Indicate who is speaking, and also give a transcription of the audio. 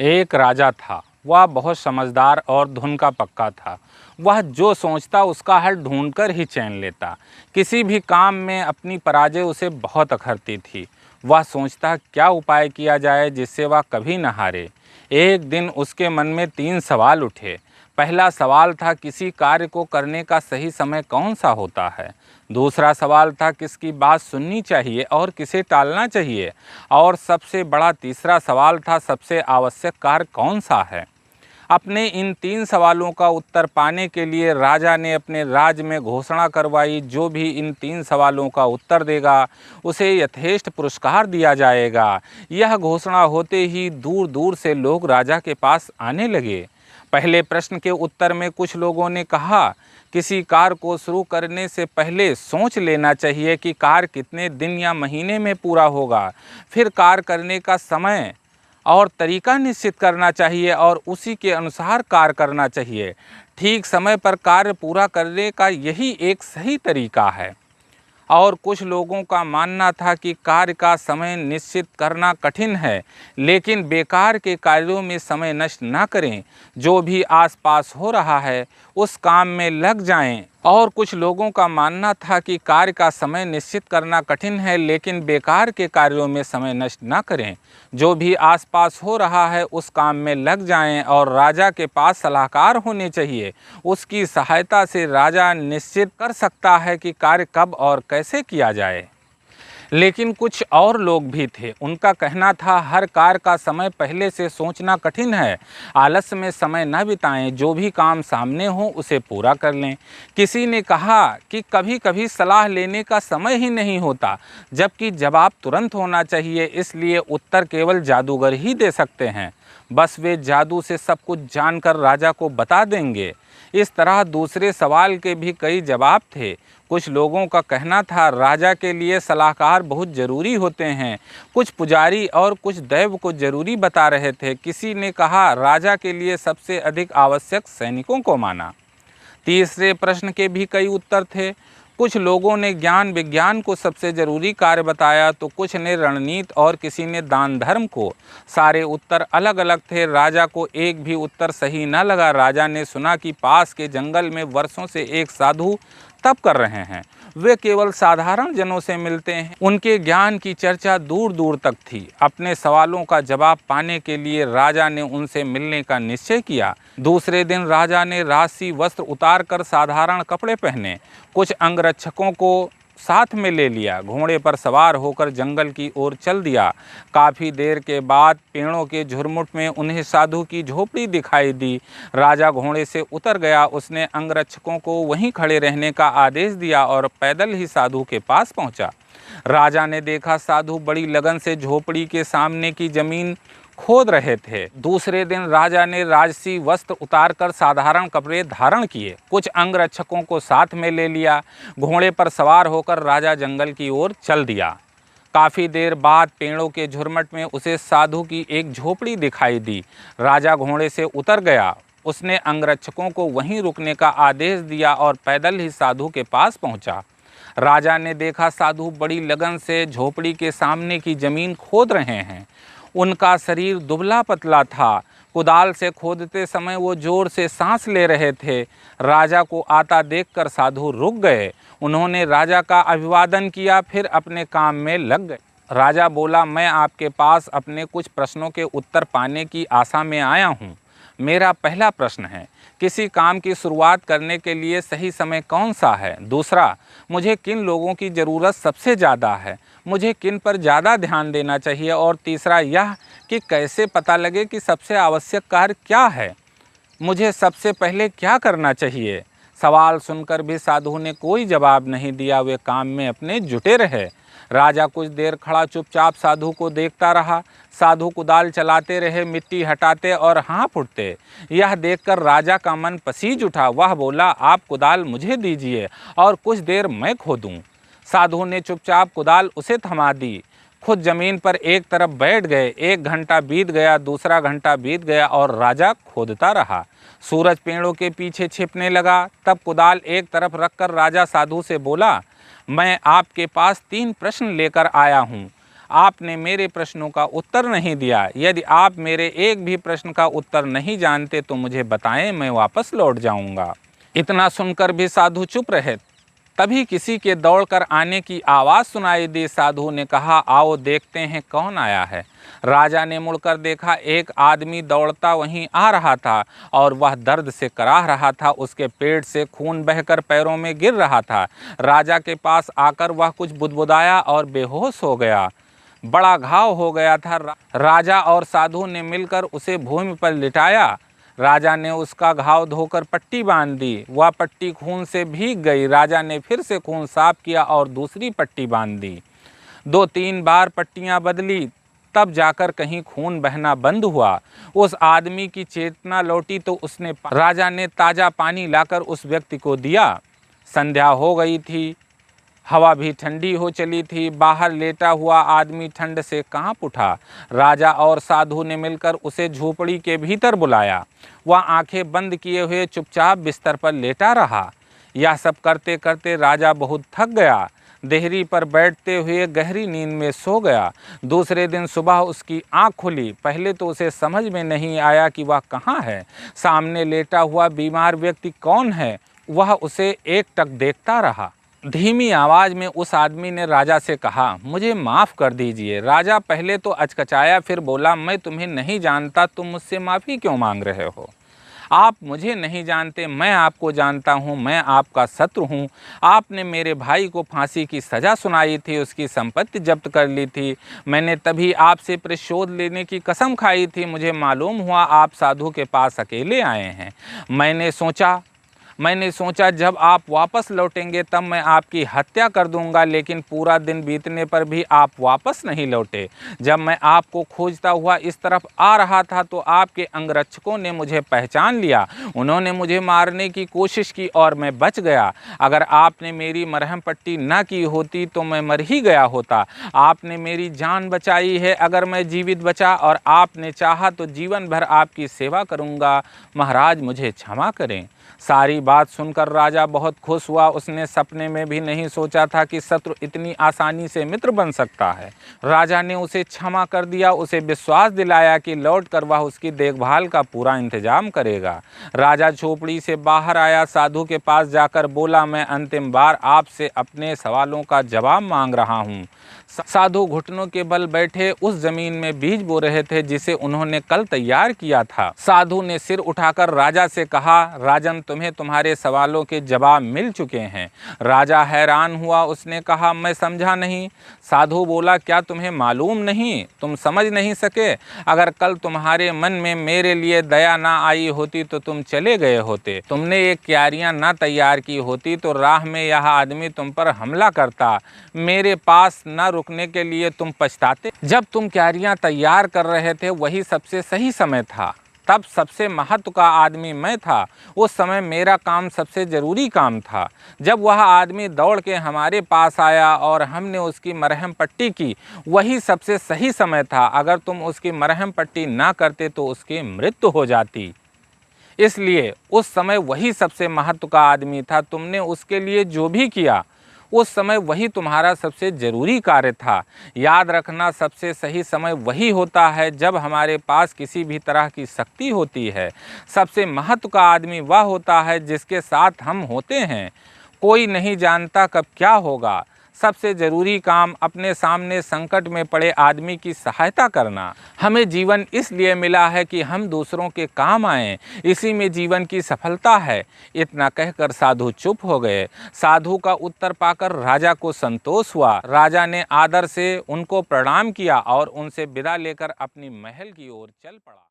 Speaker 1: एक राजा था। वह बहुत समझदार और धुन का पक्का था। वह जो सोचता उसका हल ढूंढकर ही चैन लेता। किसी भी काम में अपनी पराजय उसे बहुत अखरती थी। वह सोचता क्या उपाय किया जाए जिससे वह कभी न हारे। एक दिन उसके मन में 3 सवाल उठे। पहला सवाल था किसी कार्य को करने का सही समय कौन सा होता है। दूसरा सवाल था किसकी बात सुननी चाहिए और किसे टालना चाहिए। और सबसे बड़ा तीसरा सवाल था सबसे आवश्यक कार्य कौन सा है। अपने इन 3 सवालों का उत्तर पाने के लिए राजा ने अपने राज्य में घोषणा करवाई, जो भी इन 3 सवालों का उत्तर देगा उसे यथेष्ट पुरस्कार दिया जाएगा। यह घोषणा होते ही दूर दूर से लोग राजा के पास आने लगे। पहले प्रश्न के उत्तर में कुछ लोगों ने कहा किसी कार्य को शुरू करने से पहले सोच लेना चाहिए कि कार्य कितने दिन या महीने में पूरा होगा। फिर कार्य करने का समय और तरीका निश्चित करना चाहिए और उसी के अनुसार कार्य करना चाहिए। ठीक समय पर कार्य पूरा करने का यही एक सही तरीका है। और कुछ लोगों का मानना था कि कार्य का समय निश्चित करना कठिन है, लेकिन बेकार के कार्यों में समय नष्ट न करें। जो भी आसपास हो रहा है उस काम में लग जाएं। और कुछ लोगों का मानना था कि कार्य का समय निश्चित करना कठिन है, लेकिन बेकार के कार्यों में समय नष्ट न करें। जो भी आसपास हो रहा है उस काम में लग जाएं और राजा के पास सलाहकार होने चाहिए। उसकी सहायता से राजा निश्चित कर सकता है कि कार्य कब और कैसे किया जाए। लेकिन कुछ और लोग भी थे। उनका कहना था हर कार्य का समय पहले से सोचना कठिन है। आलस्य में समय न बिताएं, जो भी काम सामने हो उसे पूरा कर लें। किसी ने कहा कि कभी कभी सलाह लेने का समय ही नहीं होता, जबकि जवाब तुरंत होना चाहिए, इसलिए उत्तर केवल जादूगर ही दे सकते हैं। बस वे जादू से सब कुछ जानकर राजा को बता देंगे। इस तरह दूसरे सवाल के भी कई जवाब थे। कुछ लोगों का कहना था राजा के लिए सलाहकार बहुत ज़रूरी होते हैं। कुछ पुजारी और कुछ दैव को ज़रूरी बता रहे थे। किसी ने कहा राजा के लिए सबसे अधिक आवश्यक सैनिकों को माना। तीसरे प्रश्न के भी कई उत्तर थे। कुछ लोगों ने ज्ञान विज्ञान को सबसे ज़रूरी कार्य बताया, तो कुछ ने रणनीति और किसी ने दान धर्म को। सारे उत्तर अलग अलग थे। राजा को एक भी उत्तर सही न लगा। राजा ने सुना कि पास के जंगल में वर्षों से एक साधु तप कर रहे हैं। वे केवल साधारण जनों से मिलते हैं। उनके ज्ञान की चर्चा दूर दूर तक थी। अपने सवालों का जवाब पाने के लिए राजा ने उनसे मिलने का निश्चय किया। दूसरे दिन राजा ने राजसी वस्त्र उतार कर साधारण कपड़े पहने। कुछ अंगरक्षकों को साथ में ले लिया। घोड़े पर सवार होकर जंगल की ओर चल दिया। काफ़ी देर के बाद पेड़ों के झुरमुट में उन्हें साधु की झोपड़ी दिखाई दी। राजा घोड़े से उतर गया। उसने अंगरक्षकों को वहीं खड़े रहने का आदेश दिया और पैदल ही साधु के पास पहुंचा। राजा ने देखा साधु बड़ी लगन से झोपड़ी के सामने की जमीन खोद रहे थे। दूसरे दिन राजा ने राजसी वस्त्र उतारकर साधारण कपड़े धारण किए। कुछ अंगरक्षकों को साथ में ले लिया। घोड़े पर सवार होकर राजा जंगल की ओर चल दिया। काफ़ी देर बाद पेड़ों के झुरमुट में उसे साधु की एक झोपड़ी दिखाई दी। राजा घोड़े से उतर गया। उसने अंगरक्षकों को वहीं रुकने का आदेश दिया और पैदल ही साधु के पास पहुंचा। राजा ने देखा साधु बड़ी लगन से झोपड़ी के सामने की जमीन खोद रहे हैं। उनका शरीर दुबला पतला था। कुदाल से खोदते समय वो जोर से सांस ले रहे थे। राजा को आता देखकर साधु रुक गए। उन्होंने राजा का अभिवादन किया, फिर अपने काम में लग गए। राजा बोला, मैं आपके पास अपने कुछ प्रश्नों के उत्तर पाने की आशा में आया हूँ। मेरा पहला प्रश्न है, किसी काम की शुरुआत करने के लिए सही समय कौन सा है? दूसरा, मुझे किन लोगों की ज़रूरत सबसे ज़्यादा है? मुझे किन पर ज़्यादा ध्यान देना चाहिए? और तीसरा यह कि कैसे पता लगे कि सबसे आवश्यक कार्य क्या है? मुझे सबसे पहले क्या करना चाहिए? सवाल सुनकर भी साधु ने कोई जवाब नहीं दिया। वे काम में अपने जुटे रहे। राजा कुछ देर खड़ा चुपचाप साधु को देखता रहा। साधु कुदाल चलाते रहे, मिट्टी हटाते और हाँफ उठते। यह देखकर राजा का मन पसीज उठा। वह बोला, आप कुदाल मुझे दीजिए और कुछ देर मैं खोदूं। साधु ने चुपचाप कुदाल उसे थमा दी। खुद जमीन पर एक तरफ बैठ गए। 1 घंटा बीत गया, दूसरा घंटा बीत गया और राजा खोदता रहा। सूरज पेड़ों के पीछे छिपने लगा। तब कुदाल एक तरफ रखकर राजा साधु से बोला, मैं आपके पास 3 प्रश्न लेकर आया हूँ। आपने मेरे प्रश्नों का उत्तर नहीं दिया। यदि आप मेरे एक भी प्रश्न का उत्तर नहीं जानते तो मुझे बताएं, मैं वापस लौट जाऊंगा। इतना सुनकर भी साधु चुप रहे। तभी किसी के दौड़कर आने की आवाज़ सुनाई दी। साधु ने कहा, आओ देखते हैं कौन आया है। राजा ने मुड़कर देखा, एक आदमी दौड़ता वहीं आ रहा था और वह दर्द से कराह रहा था। उसके पेट से खून बहकर पैरों में गिर रहा था। राजा के पास आकर वह कुछ बुदबुदाया और बेहोश हो गया। बड़ा घाव हो गया था। राजा और साधु ने मिलकर उसे भूमि पर लिटाया। राजा ने उसका घाव धोकर पट्टी बांध दी। वह पट्टी खून से भीग गई। राजा ने फिर से खून साफ किया और दूसरी पट्टी बांध दी। 2-3 बार पट्टियां बदली, तब जाकर कहीं खून बहना बंद हुआ। उस आदमी की चेतना लौटी तो राजा ने ताज़ा पानी लाकर उस व्यक्ति को दिया। संध्या हो गई थी, हवा भी ठंडी हो चली थी। बाहर लेटा हुआ आदमी ठंड से कांप उठा। राजा और साधु ने मिलकर उसे झोपड़ी के भीतर बुलाया। वह आंखें बंद किए हुए चुपचाप बिस्तर पर लेटा रहा। यह सब करते करते राजा बहुत थक गया। देहरी पर बैठते हुए गहरी नींद में सो गया। दूसरे दिन सुबह उसकी आंख खुली। पहले तो उसे समझ में नहीं आया कि वह कहाँ है। सामने लेटा हुआ बीमार व्यक्ति कौन है। वह उसे एकटक देखता रहा। धीमी आवाज में उस आदमी ने राजा से कहा, मुझे माफ़ कर दीजिए। राजा पहले तो अचकचाया, फिर बोला, मैं तुम्हें नहीं जानता, तुम मुझसे माफ़ी क्यों मांग रहे हो? आप मुझे नहीं जानते, मैं आपको जानता हूँ। मैं आपका शत्रु हूँ। आपने मेरे भाई को फांसी की सज़ा सुनाई थी, उसकी संपत्ति जब्त कर ली थी। मैंने तभी आपसे प्रतिशोध लेने की कसम खाई थी। मुझे मालूम हुआ आप साधु के पास अकेले आए हैं। मैंने सोचा जब आप वापस लौटेंगे तब मैं आपकी हत्या कर दूंगा, लेकिन पूरा दिन बीतने पर भी आप वापस नहीं लौटे। जब मैं आपको खोजता हुआ इस तरफ आ रहा था तो आपके अंगरक्षकों ने मुझे पहचान लिया। उन्होंने मुझे मारने की कोशिश की और मैं बच गया। अगर आपने मेरी मरहम पट्टी न की होती तो मैं मर ही गया होता। आपने मेरी जान बचाई है। अगर मैं जीवित बचा और आपने चाहा तो जीवन भर आपकी सेवा करूंगा। महाराज, मुझे क्षमा करें। सारी बात सुनकर राजा बहुत खुश हुआ। उसने सपने में भी नहीं सोचा था कि शत्रु इतनी आसानी से मित्र बन सकता है। राजा ने उसे क्षमा कर दिया। उसे विश्वास दिलाया कि लौटकर वह उसकी देखभाल का पूरा इंतजाम करेगा। राजा झोपड़ी से बाहर आया। साधु के पास जाकर बोला, मैं अंतिम बार आपसे अपने सवालों का जवाब मांग रहा हूँ। साधु घुटनों के बल बैठे उस जमीन में बीज बो रहे थे जिसे उन्होंने कल तैयार किया था। साधु ने सिर उठाकर राजा से कहा, राजन, तुम्हें तुम्हारे सवालों के जवाब मिल चुके हैं। राजा हैरान हुआ। उसने कहा, मैं समझा नहीं। साधु बोला, क्या तुम्हें मालूम नहीं? तुम समझ नहीं सके? अगर कल तुम्हारे मन में मेरे लिए दया ना आई होती तो तुम चले गए होते। तुमने ये क्यारियां ना तैयार की होती तो राह में यह आदमी तुम पर हमला करता। मेरे पास न रुकने के लिए तुम पछताते। जब तुम क्यारियां तैयार कर रहे थे वही सबसे सही समय था। तब सबसे महत्व का आदमी मैं था। उस समय मेरा काम सबसे ज़रूरी काम था। जब वह आदमी दौड़ के हमारे पास आया और हमने उसकी मरहम पट्टी की, वही सबसे सही समय था। अगर तुम उसकी मरहम पट्टी ना करते तो उसकी मृत्यु हो जाती। इसलिए उस समय वही सबसे महत्व का आदमी था। तुमने उसके लिए जो भी किया उस समय वही तुम्हारा सबसे ज़रूरी कार्य था। याद रखना, सबसे सही समय वही होता है जब हमारे पास किसी भी तरह की शक्ति होती है। सबसे महत्व का आदमी वह होता है जिसके साथ हम होते हैं। कोई नहीं जानता कब क्या होगा। सबसे ज़रूरी काम अपने सामने संकट में पड़े आदमी की सहायता करना। हमें जीवन इसलिए मिला है कि हम दूसरों के काम आएं। इसी में जीवन की सफलता है। इतना कहकर साधु चुप हो गए। साधु का उत्तर पाकर राजा को संतोष हुआ। राजा ने आदर से उनको प्रणाम किया और उनसे विदा लेकर अपनी महल की ओर चल पड़ा।